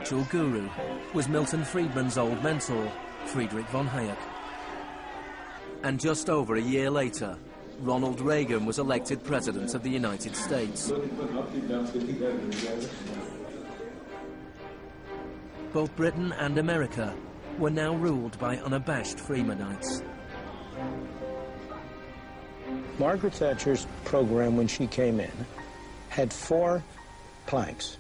intellectual guru was Milton Friedman's old mentor, Friedrich von Hayek. And just over a year later, Ronald Reagan was elected President of the United States. Both Britain and America were now ruled by unabashed Freemanites. Margaret Thatcher's program when she came in had 4 planks.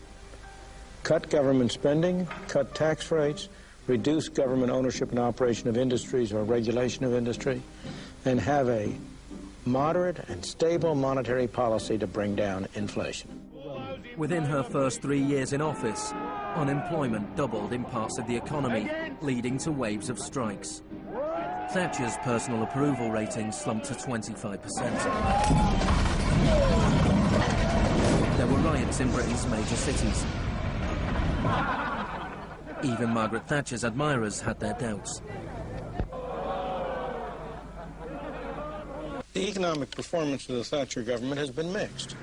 Cut government spending, cut tax rates, reduce government ownership and operation of industries or regulation of industry, and have a moderate and stable monetary policy to bring down inflation. Within her first 3 years in office, unemployment doubled in parts of the economy, leading to waves of strikes. Thatcher's personal approval rating slumped to 25%. There were riots in Britain's major cities. Even Margaret Thatcher's admirers had their doubts. The economic performance of the Thatcher government has been mixed.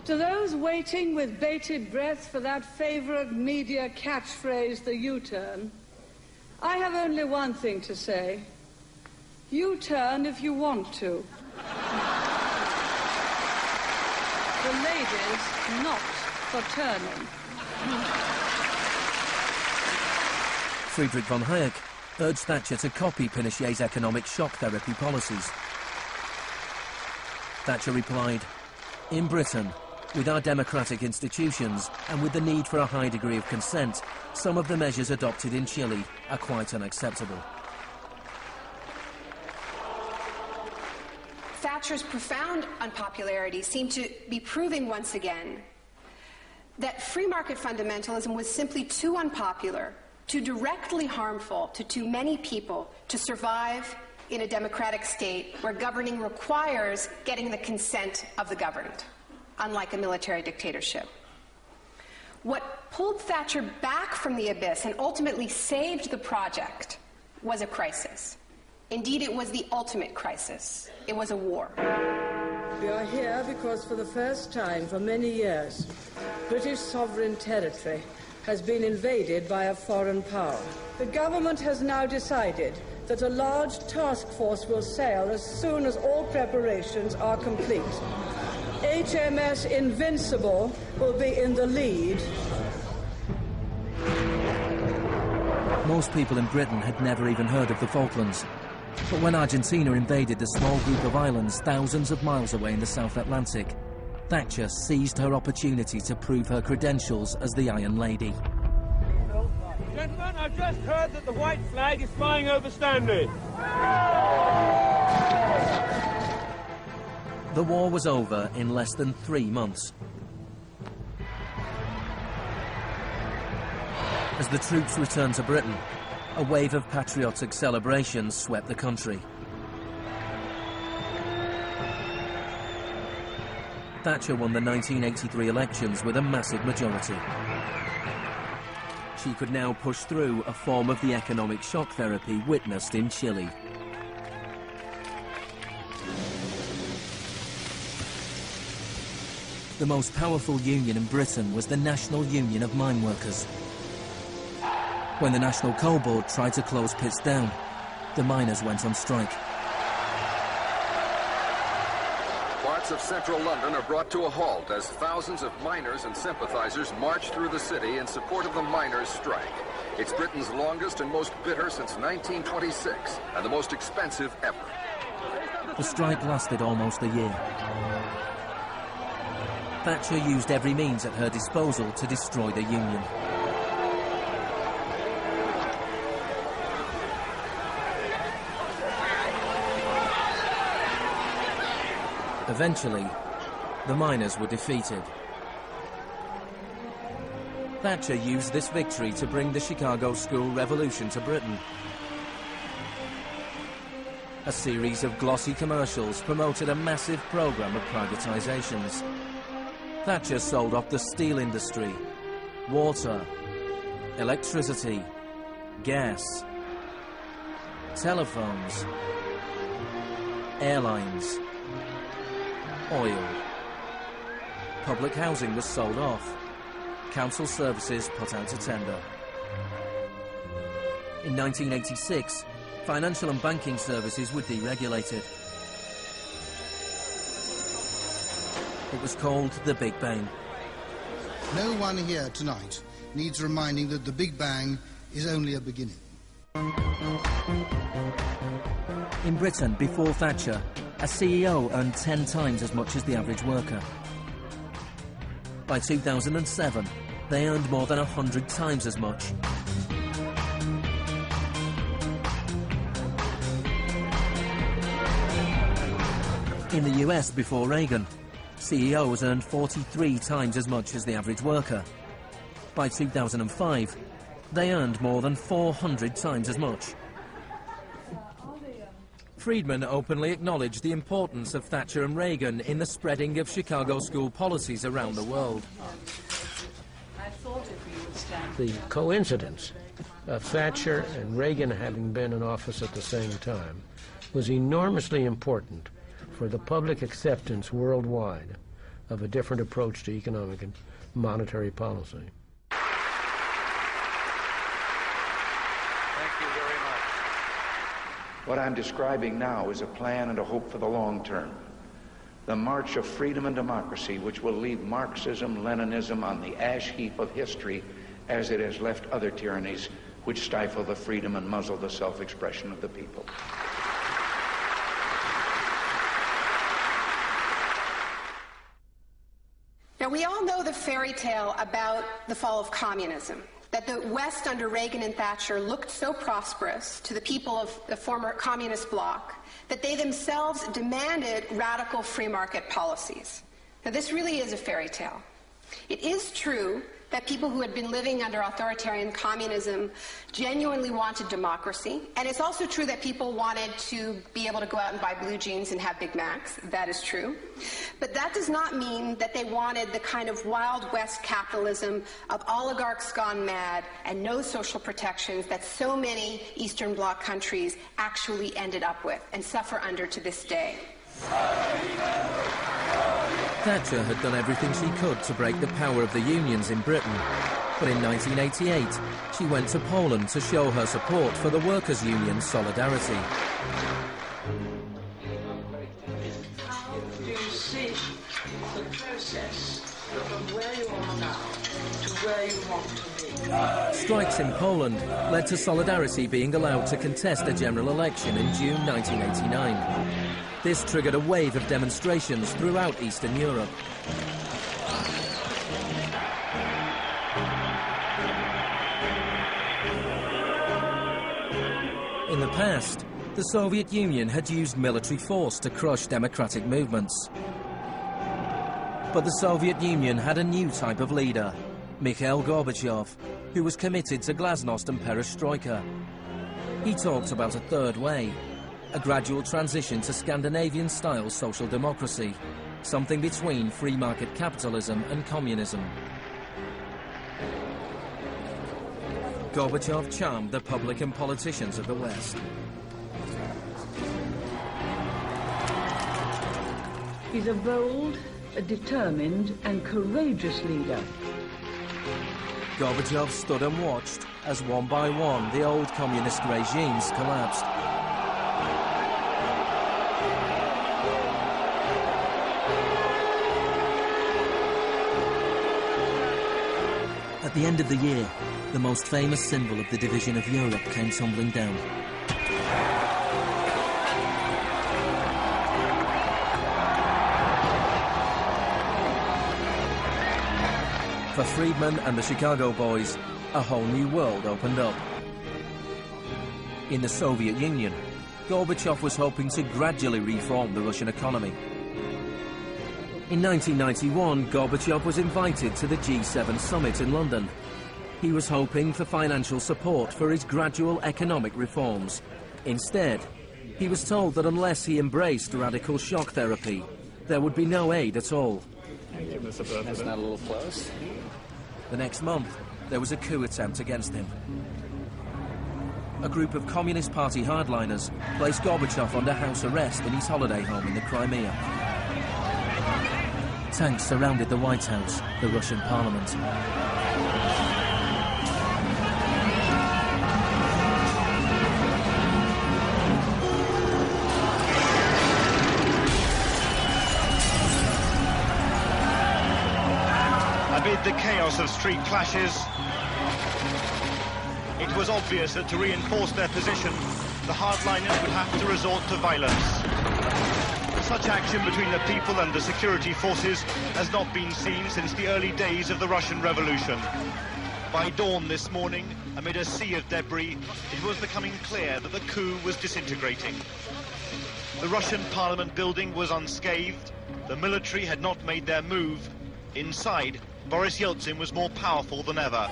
To those waiting with bated breath for that favorite media catchphrase, the U-turn, I have only one thing to say. U-turn if you want to. The ladies not for turning. Friedrich von Hayek urged Thatcher to copy Pinochet's economic shock therapy policies. Thatcher replied, "In Britain, with our democratic institutions and with the need for a high degree of consent, some of the measures adopted in Chile are quite unacceptable." Thatcher's profound unpopularity seemed to be proving once again that free market fundamentalism was simply too unpopular, too directly harmful to too many people to survive in a democratic state where governing requires getting the consent of the governed, unlike a military dictatorship. What pulled Thatcher back from the abyss and ultimately saved the project was a crisis. Indeed, it was the ultimate crisis. It was a war. We are here because for the first time for many years, British sovereign territory has been invaded by a foreign power. The government has now decided that a large task force will sail as soon as all preparations are complete. HMS Invincible will be in the lead. Most people in Britain had never even heard of the Falklands. But when Argentina invaded the small group of islands thousands of miles away in the South Atlantic, Thatcher seized her opportunity to prove her credentials as the Iron Lady. Gentlemen, I've just heard that the white flag is flying over Stanley. The war was over in less than 3 months. As the troops returned to Britain, a wave of patriotic celebrations swept the country. Thatcher won the 1983 elections with a massive majority. She could now push through a form of the economic shock therapy witnessed in Chile. The most powerful union in Britain was the National Union of Mine Workers. When the National Coal Board tried to close pits down, the miners went on strike. Parts of central London are brought to a halt as thousands of miners and sympathizers march through the city in support of the miners' strike. It's Britain's longest and most bitter since 1926, and the most expensive ever. The strike lasted almost a year. Thatcher used every means at her disposal to destroy the union. Eventually, the miners were defeated. Thatcher used this victory to bring the Chicago School Revolution to Britain. A series of glossy commercials promoted a massive program of privatizations. Thatcher sold off the steel industry, water, electricity, gas, telephones, airlines, oil. Public housing was sold off. Council services put out to tender. In 1986, financial and banking services were deregulated. It was called the Big Bang. No one here tonight needs reminding that the Big Bang is only a beginning. In Britain, before Thatcher, a CEO earned 10 times as much as the average worker. By 2007, they earned more than 100 times as much. In the US before Reagan, CEOs earned 43 times as much as the average worker. By 2005, they earned more than 400 times as much. Friedman openly acknowledged the importance of Thatcher and Reagan in the spreading of Chicago school policies around the world. The coincidence of Thatcher and Reagan having been in office at the same time was enormously important for the public acceptance worldwide of a different approach to economic and monetary policy. What I'm describing now is a plan and a hope for the long term. The march of freedom and democracy, which will leave Marxism, Leninism on the ash heap of history as it has left other tyrannies which stifle the freedom and muzzle the self-expression of the people. Now, we all know the fairy tale about the fall of communism, that the West under Reagan and Thatcher looked so prosperous to the people of the former communist bloc that they themselves demanded radical free market policies. Now, this really is a fairy tale. It is true that people who had been living under authoritarian communism genuinely wanted democracy, and it's also true that people wanted to be able to go out and buy blue jeans and have Big Macs. That is true. But that does not mean that they wanted the kind of Wild West capitalism of oligarchs gone mad and no social protections that so many Eastern Bloc countries actually ended up with and suffer under to this day. Thatcher had done everything she could to break the power of the unions in Britain. But in 1988, she went to Poland to show her support for the workers' union Solidarity. How do you see the process from where you are now to where you want to be? Strikes in Poland led to Solidarity being allowed to contest a general election in June 1989. This triggered a wave of demonstrations throughout Eastern Europe. In the past, the Soviet Union had used military force to crush democratic movements. But the Soviet Union had a new type of leader, Mikhail Gorbachev, who was committed to glasnost and perestroika. He talked about a third way, a gradual transition to Scandinavian-style social democracy, something between free market capitalism and communism. Gorbachev charmed the public and politicians of the West. He's a bold, a determined and courageous leader. Gorbachev stood and watched as one by one the old communist regimes collapsed. At the end of the year, the most famous symbol of the division of Europe came tumbling down. For Friedman and the Chicago boys, a whole new world opened up. In the Soviet Union, Gorbachev was hoping to gradually reform the Russian economy. In 1991, Gorbachev was invited to the G7 summit in London. He was hoping for financial support for his gradual economic reforms. Instead, he was told that unless he embraced radical shock therapy, there would be no aid at all. That's not a little close. The next month, there was a coup attempt against him. A group of Communist Party hardliners placed Gorbachev under house arrest in his holiday home in the Crimea. Tanks surrounded the White House, the Russian parliament. Amid the chaos of street clashes, it was obvious that to reinforce their position, the hardliners would have to resort to violence. Such action between the people and the security forces has not been seen since the early days of the Russian Revolution. By dawn this morning, amid a sea of debris, it was becoming clear that the coup was disintegrating. The Russian parliament building was unscathed, the military had not made their move. Inside, Boris Yeltsin was more powerful than ever.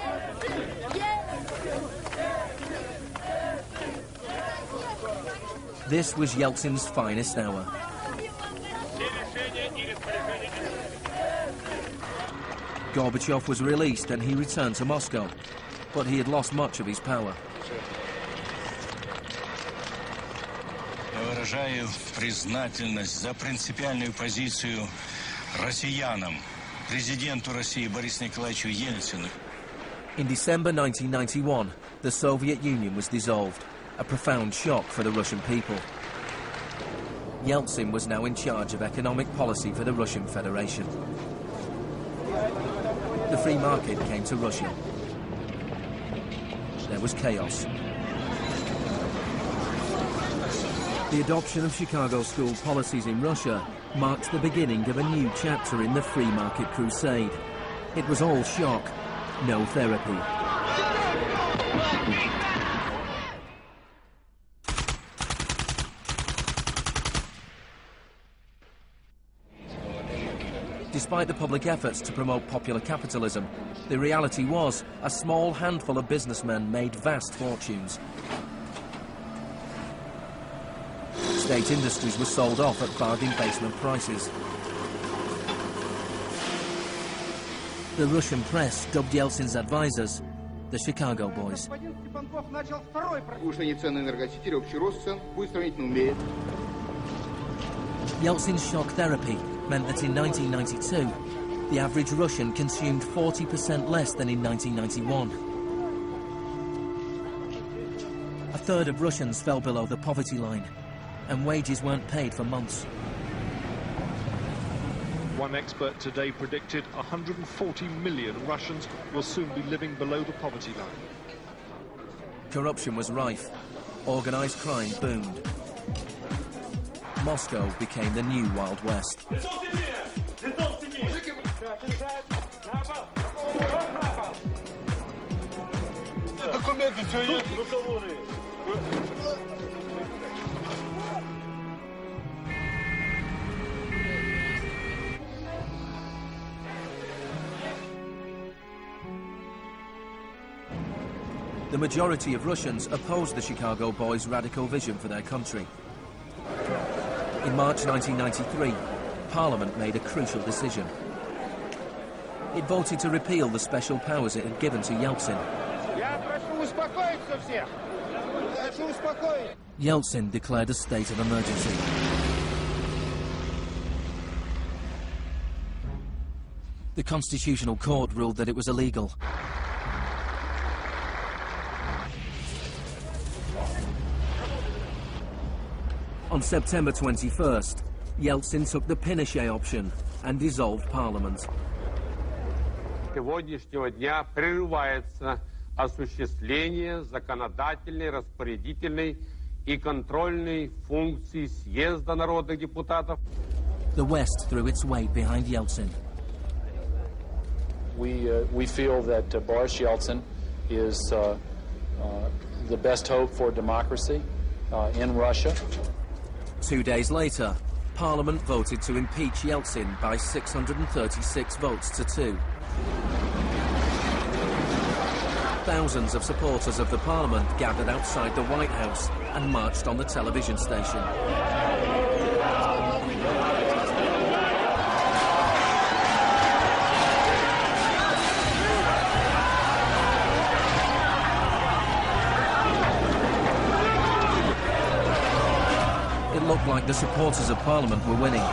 This was Yeltsin's finest hour. Gorbachev was released and he returned to Moscow, but he had lost much of his power. Я выражаю признательность за принципиальную позицию россиянам, президенту России Борису Николаевичу Ельцину. In December 1991, the Soviet Union was dissolved, a profound shock for the Russian people. Yeltsin was now in charge of economic policy for the Russian Federation. The free market came to Russia. There was chaos. The adoption of Chicago school policies in Russia marked the beginning of a new chapter in the free market crusade. It was all shock, no therapy. Despite the public efforts to promote popular capitalism, the reality was a small handful of businessmen made vast fortunes. State industries were sold off at bargain basement prices. The Russian press dubbed Yeltsin's advisors the Chicago Boys. Yeltsin's shock therapy meant that in 1992, the average Russian consumed 40% less than in 1991. A third of Russians fell below the poverty line, and wages weren't paid for months. One expert today predicted 140 million Russians will soon be living below the poverty line. Corruption was rife. Organised crime boomed. Moscow became the new Wild West. The majority of Russians opposed the Chicago Boys' radical vision for their country. In March 1993, Parliament made a crucial decision. It voted to repeal the special powers it had given to Yeltsin. Yeltsin declared a state of emergency. The Constitutional Court ruled that it was illegal. On September 21st, Yeltsin took the Pinochet option and dissolved Parliament. Сегодняшнего дня прерывается осуществление законодательной, распорядительной и контрольной функций съезда народных депутатов. The West threw its weight behind Yeltsin. We feel that Boris Yeltsin is the best hope for democracy in Russia. 2 days later, Parliament voted to impeach Yeltsin by 636 votes to 2. Thousands of supporters of the Parliament gathered outside the White House and marched on the television station. It looked like the supporters of Parliament were winning.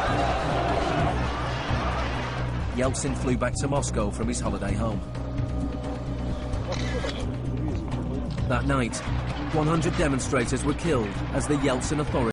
Yeltsin flew back to Moscow from his holiday home. That night, 100 demonstrators were killed as the Yeltsin authorities